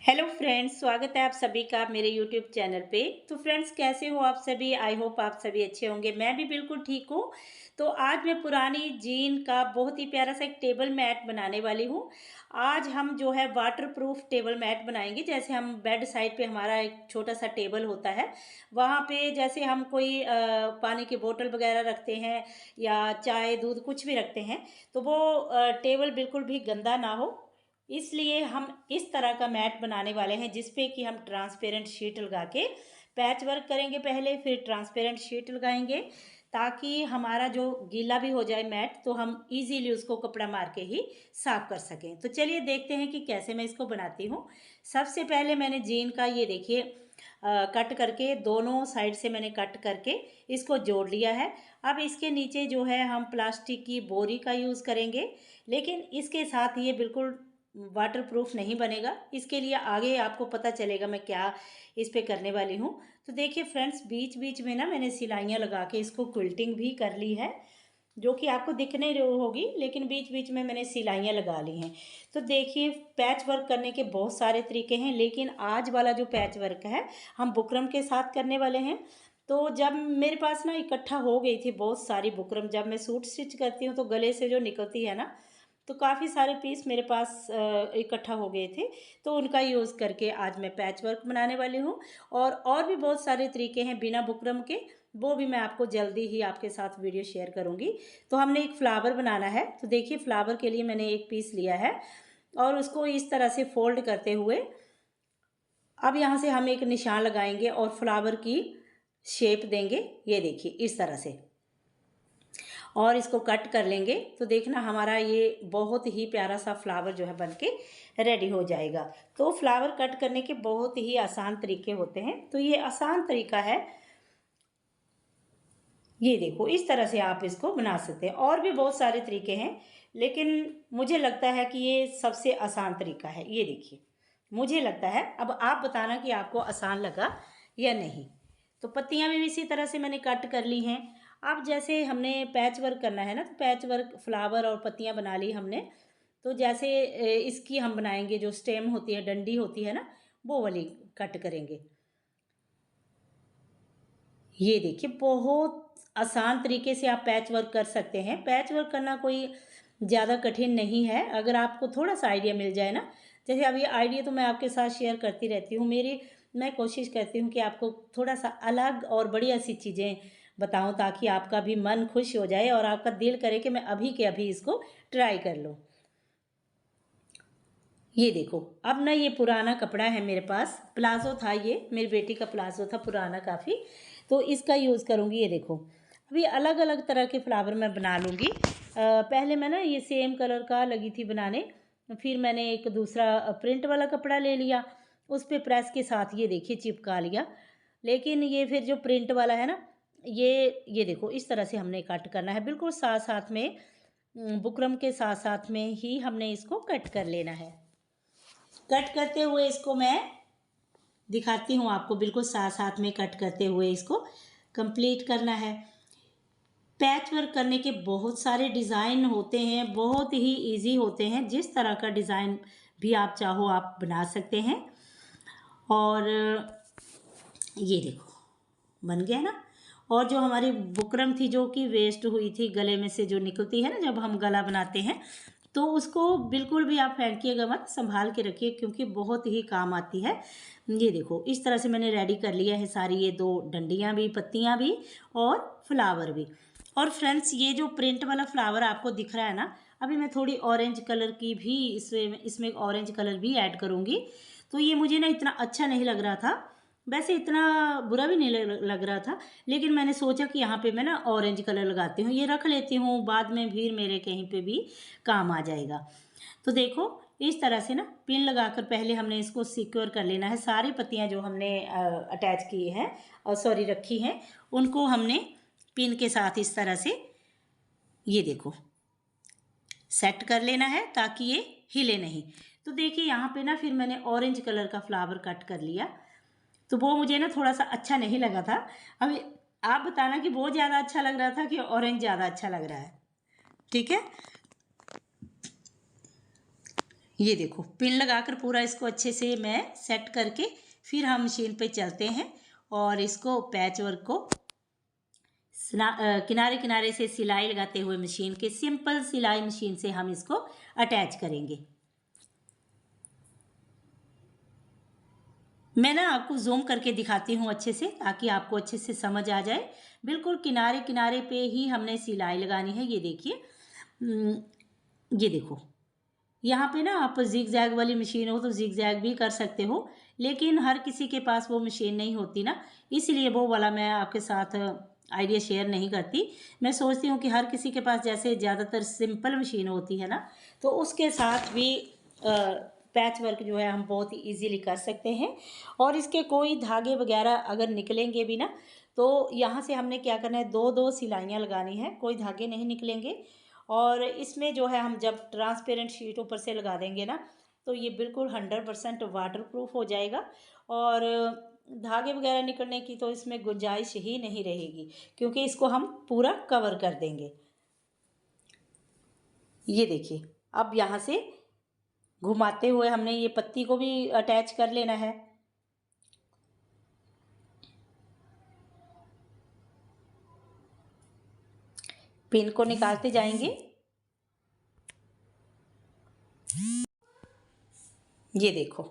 Hello friends, स्वागत है आप सभी का मेरे यूट्यूब चैनल पे। तो फ्रेंड्स, कैसे हो आप सभी? आई होप आप सभी अच्छे होंगे। मैं भी बिल्कुल ठीक हूँ। तो आज मैं पुरानी जीन का बहुत ही प्यारा सा एक टेबल मैट बनाने वाली हूँ। आज हम जो है वाटर प्रूफ टेबल मैट बनाएंगे। जैसे हम बेड साइड पे हमारा एक छोटा सा टेबल होता है, वहाँ पे जैसे हम कोई पानी की बोतल वगैरह रखते हैं या चाय दूध कुछ भी रखते हैं, तो वो टेबल बिल्कुल भी गंदा ना हो, इसलिए हम इस तरह का मैट बनाने वाले हैं जिसपे कि हम ट्रांसपेरेंट शीट लगा के पैच वर्क करेंगे। पहले फिर ट्रांसपेरेंट शीट लगाएंगे ताकि हमारा जो गीला भी हो जाए मैट तो हम इजीली उसको कपड़ा मार के ही साफ कर सकें। तो चलिए देखते हैं कि कैसे मैं इसको बनाती हूँ। सबसे पहले मैंने जीन का ये देखिए कट करके दोनों साइड से मैंने कट करके इसको जोड़ लिया है। अब इसके नीचे जो है हम प्लास्टिक की बोरी का यूज़ करेंगे, लेकिन इसके साथ ये बिल्कुल वाटर प्रूफ नहीं बनेगा। इसके लिए आगे आपको पता चलेगा मैं क्या इस पे करने वाली हूँ। तो देखिए फ्रेंड्स, बीच बीच में ना मैंने सिलाइयाँ लगा के इसको क्विल्टिंग भी कर ली है, जो कि आपको दिख नहीं रही होगी, लेकिन बीच बीच में मैंने सिलाइयाँ लगा ली हैं। तो देखिए, पैच वर्क करने के बहुत सारे तरीके हैं, लेकिन आज वाला जो पैच वर्क है हम बुकरम के साथ करने वाले हैं। तो जब मेरे पास ना इकट्ठा हो गई थी बहुत सारी बुकरम, जब मैं सूट स्टिच करती हूँ तो गले से जो निकलती है ना, तो काफ़ी सारे पीस मेरे पास इकट्ठा हो गए थे, तो उनका यूज़ करके आज मैं पैच वर्क बनाने वाली हूँ। और भी बहुत सारे तरीके हैं बिना बुकरम के, वो भी मैं आपको जल्दी ही आपके साथ वीडियो शेयर करूँगी। तो हमने एक फ्लावर बनाना है। तो देखिए, फ्लावर के लिए मैंने एक पीस लिया है और उसको इस तरह से फोल्ड करते हुए अब यहाँ से हम एक निशान लगाएंगे और फ्लावर की शेप देंगे। ये देखिए इस तरह से, और इसको कट कर लेंगे। तो देखना हमारा ये बहुत ही प्यारा सा फ्लावर जो है बनके रेडी हो जाएगा। तो फ्लावर कट करने के बहुत ही आसान तरीके होते हैं। तो ये आसान तरीका है, ये देखो इस तरह से आप इसको बना सकते हैं। और भी बहुत सारे तरीके हैं, लेकिन मुझे लगता है कि ये सबसे आसान तरीका है। ये देखिए, मुझे लगता है, अब आप बताना कि आपको आसान लगा या नहीं। तो पत्तियां भी इसी तरह से मैंने कट कर ली हैं। अब जैसे हमने पैच वर्क करना है ना, तो पैच वर्क फ्लावर और पत्तियां बना ली हमने। तो जैसे इसकी हम बनाएंगे, जो स्टेम होती है, डंडी होती है ना, वो वाली कट करेंगे। ये देखिए, बहुत आसान तरीके से आप पैच वर्क कर सकते हैं। पैच वर्क करना कोई ज़्यादा कठिन नहीं है, अगर आपको थोड़ा सा आइडिया मिल जाए ना। जैसे अब ये आइडिया तो मैं आपके साथ शेयर करती रहती हूँ। मैं कोशिश करती हूँ कि आपको थोड़ा सा अलग और बढ़िया सी चीज़ें बताऊँ, ताकि आपका भी मन खुश हो जाए और आपका दिल करे कि मैं अभी के अभी इसको ट्राई कर लूँ। ये देखो, अब ना ये पुराना कपड़ा है मेरे पास, प्लाजो था, ये मेरी बेटी का प्लाजो था पुराना काफ़ी, तो इसका यूज़ करूँगी। ये देखो, अभी अलग अलग तरह के फ्लावर मैं बना लूँगी। पहले मैं ना ये सेम कलर का लगी थी बनाने, फिर मैंने एक दूसरा प्रिंट वाला कपड़ा ले लिया, उस पर प्रेस के साथ ये देखिए चिपका लिया। लेकिन ये फिर जो प्रिंट वाला है ना, ये देखो इस तरह से हमने कट करना है, बिल्कुल साथ साथ में, बुकरम के साथ साथ में ही हमने इसको कट कर लेना है। कट करते हुए इसको मैं दिखाती हूँ आपको, बिल्कुल साथ साथ में कट करते हुए इसको कंप्लीट करना है। पैच वर्क करने के बहुत सारे डिज़ाइन होते हैं, बहुत ही इजी होते हैं। जिस तरह का डिज़ाइन भी आप चाहो आप बना सकते हैं। और ये देखो बन गया ना। और जो हमारी बुकरम थी, जो कि वेस्ट हुई थी, गले में से जो निकलती है ना जब हम गला बनाते हैं, तो उसको बिल्कुल भी आप फेंकिएगा मत, संभाल के रखिए, क्योंकि बहुत ही काम आती है। ये देखो इस तरह से मैंने रेडी कर लिया है सारी, ये दो डंडियाँ भी, पत्तियाँ भी और फ्लावर भी। और फ्रेंड्स, ये जो प्रिंट वाला फ्लावर आपको दिख रहा है ना, अभी मैं थोड़ी ऑरेंज कलर की भी इसमें ऑरेंज कलर भी ऐड करूँगी। तो ये मुझे ना इतना अच्छा नहीं लग रहा था, वैसे इतना बुरा भी नहीं लग रहा था, लेकिन मैंने सोचा कि यहाँ पे मैं ना ऑरेंज कलर लगाती हूँ, ये रख लेती हूँ, बाद में फिर मेरे कहीं पे भी काम आ जाएगा। तो देखो इस तरह से ना पिन लगाकर पहले हमने इसको सिक्योर कर लेना है। सारी पत्तियाँ जो हमने अटैच की हैं और सॉरी रखी हैं, उनको हमने पिन के साथ इस तरह से, ये देखो, सेट कर लेना है ताकि ये हिले नहीं। तो देखिए यहाँ पे ना फिर मैंने ऑरेंज कलर का फ्लावर कट कर लिया, तो वो मुझे ना थोड़ा सा अच्छा नहीं लगा था। अब आप बताना कि वो ज़्यादा अच्छा लग रहा था कि ऑरेंज ज़्यादा अच्छा लग रहा है। ठीक है, ये देखो पिन लगाकर पूरा इसको अच्छे से मैं सेट करके फिर हम मशीन पे चलते हैं और इसको पैच वर्क को किनारे किनारे से सिलाई लगाते हुए मशीन के सिंपल सिलाई मशीन से हम इसको अटैच करेंगे। मैं ना आपको जूम करके दिखाती हूँ अच्छे से ताकि आपको अच्छे से समझ आ जाए। बिल्कुल किनारे किनारे पे ही हमने सिलाई लगानी है। ये देखिए, ये देखो यहाँ पे ना आप जिग जैग वाली मशीन हो तो जिग जैग भी कर सकते हो, लेकिन हर किसी के पास वो मशीन नहीं होती ना, इसलिए वो वाला मैं आपके साथ आइडिया शेयर नहीं करती। मैं सोचती हूँ कि हर किसी के पास जैसे ज़्यादातर सिंपल मशीन होती है ना, तो उसके साथ भी पैच वर्क जो है हम बहुत ही ईजीली कर सकते हैं। और इसके कोई धागे वगैरह अगर निकलेंगे भी ना, तो यहाँ से हमने क्या करना है, दो दो सिलाइयाँ लगानी है, कोई धागे नहीं निकलेंगे। और इसमें जो है हम जब ट्रांसपेरेंट शीट ऊपर से लगा देंगे ना, तो ये बिल्कुल 100% वाटर प्रूफ हो जाएगा और धागे वगैरह निकलने की तो इसमें गुंजाइश ही नहीं रहेगी, क्योंकि इसको हम पूरा कवर कर देंगे। ये देखिए, अब यहाँ से घुमाते हुए हमने ये पत्ती को भी अटैच कर लेना है। पिन को निकालते जाएंगे। ये देखो,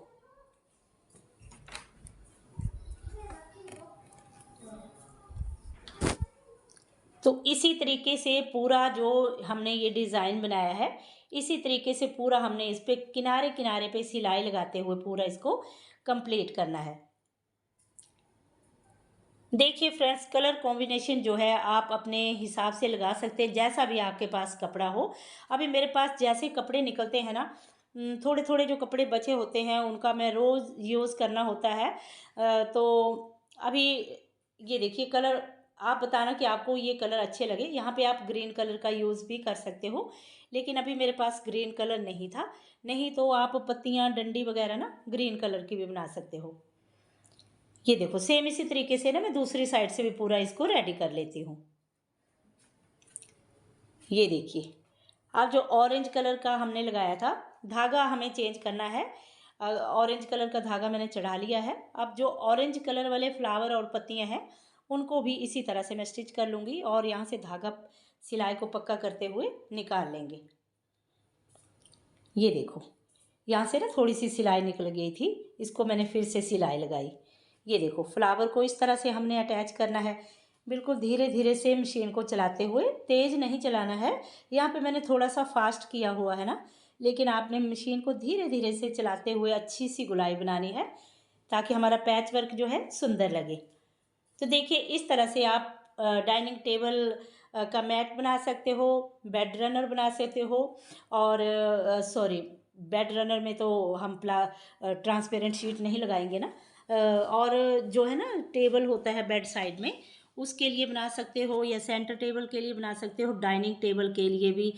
तो इसी तरीके से पूरा जो हमने ये डिज़ाइन बनाया है, इसी तरीके से पूरा हमने इस पे किनारे किनारे पे सिलाई लगाते हुए पूरा इसको कंप्लीट करना है। देखिए फ्रेंड्स, कलर कॉम्बिनेशन जो है आप अपने हिसाब से लगा सकते हैं, जैसा भी आपके पास कपड़ा हो। अभी मेरे पास जैसे कपड़े निकलते हैं ना, थोड़े थोड़े जो कपड़े बचे होते हैं उनका मैं रोज़ यूज़ करना होता है। तो अभी ये देखिए कलर, आप बताना कि आपको ये कलर अच्छे लगे। यहाँ पे आप ग्रीन कलर का यूज़ भी कर सकते हो, लेकिन अभी मेरे पास ग्रीन कलर नहीं था। नहीं तो आप पत्तियाँ डंडी वगैरह ना ग्रीन कलर की भी बना सकते हो। ये देखो सेम इसी तरीके से ना मैं दूसरी साइड से भी पूरा इसको रेडी कर लेती हूँ। ये देखिए, अब जो ऑरेंज कलर का हमने लगाया था, धागा हमें चेंज करना है। ऑरेंज कलर का धागा मैंने चढ़ा लिया है। अब जो ऑरेंज कलर वाले फ्लावर और पत्तियां हैं उनको भी इसी तरह से मैं स्टिच कर लूँगी और यहाँ से धागा सिलाई को पक्का करते हुए निकाल लेंगे। ये देखो, यहाँ से ना थोड़ी सी सिलाई निकल गई थी, इसको मैंने फिर से सिलाई लगाई। ये देखो, फ्लावर को इस तरह से हमने अटैच करना है। बिल्कुल धीरे धीरे से मशीन को चलाते हुए, तेज़ नहीं चलाना है। यहाँ पे मैंने थोड़ा सा फास्ट किया हुआ है ना, लेकिन आपने मशीन को धीरे धीरे से चलाते हुए अच्छी सी गुलाई बनानी है ताकि हमारा पैच वर्क जो है सुंदर लगे। तो देखिए इस तरह से आप डाइनिंग टेबल का मैट बना सकते हो, बेड रनर बना सकते हो। और सॉरी, बेड रनर में तो हम ट्रांसपेरेंट शीट नहीं लगाएंगे ना। और जो है ना टेबल होता है बेड साइड में, उसके लिए बना सकते हो, या सेंटर टेबल के लिए बना सकते हो। डाइनिंग टेबल के लिए भी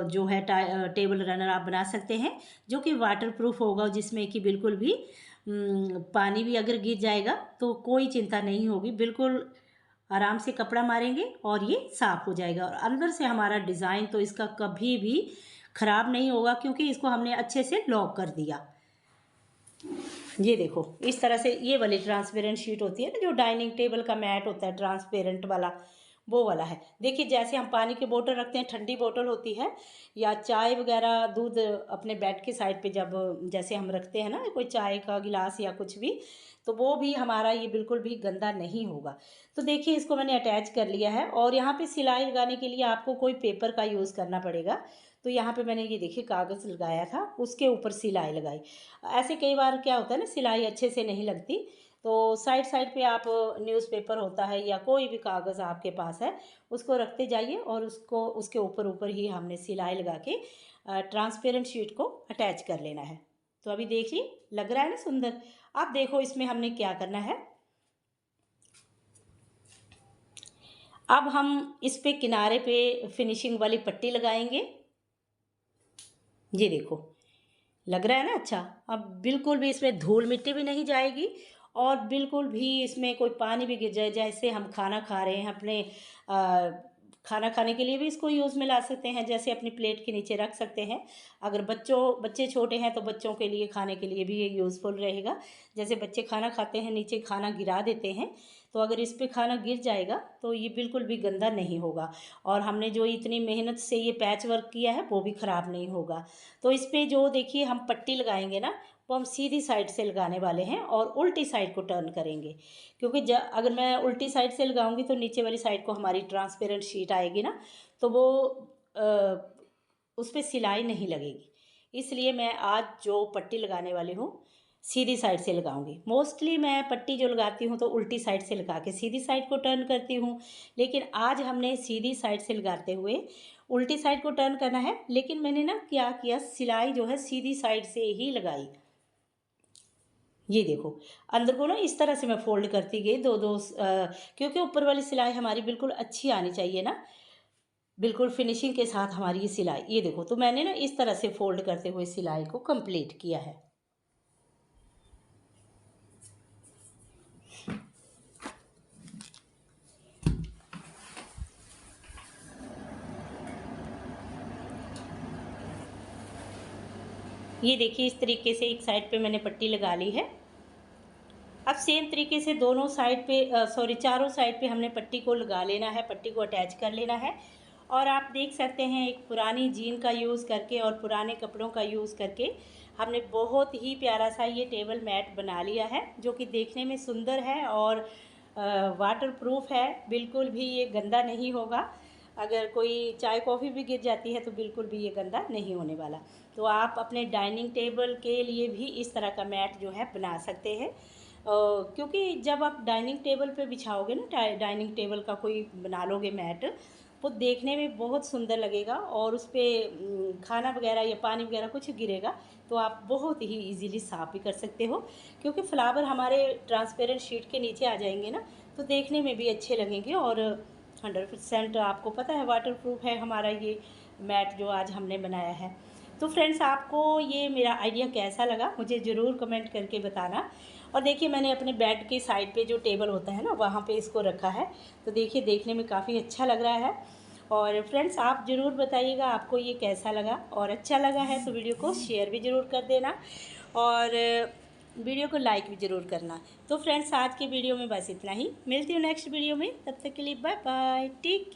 जो है टेबल रनर आप बना सकते हैं, जो कि वाटर प्रूफ होगा, जिसमें कि बिल्कुल भी पानी भी अगर गिर जाएगा तो कोई चिंता नहीं होगी। बिल्कुल आराम से कपड़ा मारेंगे और ये साफ़ हो जाएगा। और अंदर से हमारा डिज़ाइन तो इसका कभी भी ख़राब नहीं होगा, क्योंकि इसको हमने अच्छे से लॉक कर दिया। ये देखो इस तरह से ये वाली ट्रांसपेरेंट शीट होती है ना, जो डाइनिंग टेबल का मैट होता है ट्रांसपेरेंट वाला, वो वाला है। देखिए जैसे हम पानी की बोतल रखते हैं, ठंडी बोतल होती है, या चाय वगैरह दूध अपने बेड के साइड पे जब जैसे हम रखते हैं ना कोई चाय का गिलास या कुछ भी, तो वो भी हमारा ये बिल्कुल भी गंदा नहीं होगा। तो देखिए इसको मैंने अटैच कर लिया है और यहाँ पे सिलाई लगाने के लिए आपको कोई पेपर का यूज़ करना पड़ेगा। तो यहाँ पे मैंने ये देखिए कागज़ लगाया था, उसके ऊपर सिलाई लगाई। ऐसे कई बार क्या होता है ना, सिलाई अच्छे से नहीं लगती, तो साइड साइड पे आप न्यूज़पेपर होता है या कोई भी कागज़ आपके पास है, उसको रखते जाइए और उसको उसके ऊपर ऊपर ही हमने सिलाई लगा के ट्रांसपेरेंट शीट को अटैच कर लेना है। तो अभी देखिए लग रहा है ना सुंदर। अब देखो इसमें हमने क्या करना है। अब हम इस पे किनारे पे फिनिशिंग वाली पट्टी लगाएंगे। ये देखो लग रहा है ना अच्छा। अब बिल्कुल भी इसमें धूल मिट्टी भी नहीं जाएगी और बिल्कुल भी इसमें कोई पानी भी गिर जाए, जैसे हम खाना खा रहे हैं अपने खाना खाने के लिए भी इसको यूज़ में ला सकते हैं, जैसे अपनी प्लेट के नीचे रख सकते हैं। अगर बच्चे छोटे हैं तो बच्चों के लिए खाने के लिए भी ये यूज़फुल रहेगा। जैसे बच्चे खाना खाते हैं, नीचे खाना गिरा देते हैं, तो अगर इस पे खाना गिर जाएगा तो ये बिल्कुल भी गंदा नहीं होगा, और हमने जो इतनी मेहनत से ये पैच वर्क किया है वो भी ख़राब नहीं होगा। तो इस पे जो देखिए हम पट्टी लगाएंगे ना, वो हम सीधी साइड से लगाने वाले हैं और उल्टी साइड को टर्न करेंगे, क्योंकि अगर मैं उल्टी साइड से लगाऊंगी तो नीचे वाली साइड को हमारी ट्रांसपेरेंट शीट आएगी ना, तो वो उस पर सिलाई नहीं लगेगी। इसलिए मैं आज जो पट्टी लगाने वाली हूँ सीधी साइड से लगाऊंगी। मोस्टली मैं पट्टी जो लगाती हूँ तो उल्टी साइड से लगा के सीधी साइड को टर्न करती हूँ, लेकिन आज हमने सीधी साइड से लगाते हुए उल्टी साइड को टर्न करना है। लेकिन मैंने ना क्या किया, सिलाई जो है सीधी साइड से ही लगाई। ये देखो, अंदर को ना इस तरह से मैं फोल्ड करती गई दो दो, क्योंकि ऊपर वाली सिलाई हमारी बिल्कुल अच्छी आनी चाहिए ना, बिल्कुल फिनिशिंग के साथ हमारी ये सिलाई। ये देखो, तो मैंने ना इस तरह से फोल्ड करते हुए सिलाई को कंप्लीट किया है। ये देखिए, इस तरीके से एक साइड पे मैंने पट्टी लगा ली है। अब सेम तरीके से दोनों साइड पे चारों साइड पे हमने पट्टी को लगा लेना है, पट्टी को अटैच कर लेना है। और आप देख सकते हैं, एक पुरानी जीन का यूज़ करके और पुराने कपड़ों का यूज़ करके हमने बहुत ही प्यारा सा ये टेबल मैट बना लिया है, जो कि देखने में सुंदर है और वाटर प्रूफ है। बिल्कुल भी ये गंदा नहीं होगा। अगर कोई चाय कॉफ़ी भी गिर जाती है तो बिल्कुल भी ये गंदा नहीं होने वाला। तो आप अपने डाइनिंग टेबल के लिए भी इस तरह का मैट जो है बना सकते हैं, क्योंकि जब आप डाइनिंग टेबल पे बिछाओगे ना, डाइनिंग टेबल का कोई बना लोगे मैट, वो देखने में बहुत सुंदर लगेगा। और उस पर खाना वगैरह या पानी वगैरह कुछ गिरेगा तो आप बहुत ही इजीली साफ़ भी कर सकते हो, क्योंकि फ्लावर हमारे ट्रांसपेरेंट शीट के नीचे आ जाएंगे ना, तो देखने में भी अच्छे लगेंगे। और 100% आपको पता है वाटर प्रूफ है हमारा ये मैट जो आज हमने बनाया है। तो फ्रेंड्स, आपको ये मेरा आइडिया कैसा लगा मुझे ज़रूर कमेंट करके बताना। और देखिए, मैंने अपने बेड के साइड पे जो टेबल होता है ना, वहाँ पे इसको रखा है, तो देखिए देखने में काफ़ी अच्छा लग रहा है। और फ्रेंड्स, आप ज़रूर बताइएगा आपको ये कैसा लगा, और अच्छा लगा है तो वीडियो को शेयर भी ज़रूर कर देना और वीडियो को लाइक भी ज़रूर करना। तो फ्रेंड्स, आज के वीडियो में बस इतना ही। मिलती हूँ नेक्स्ट वीडियो में, तब तक के लिए बाय बाय, टेक केयर।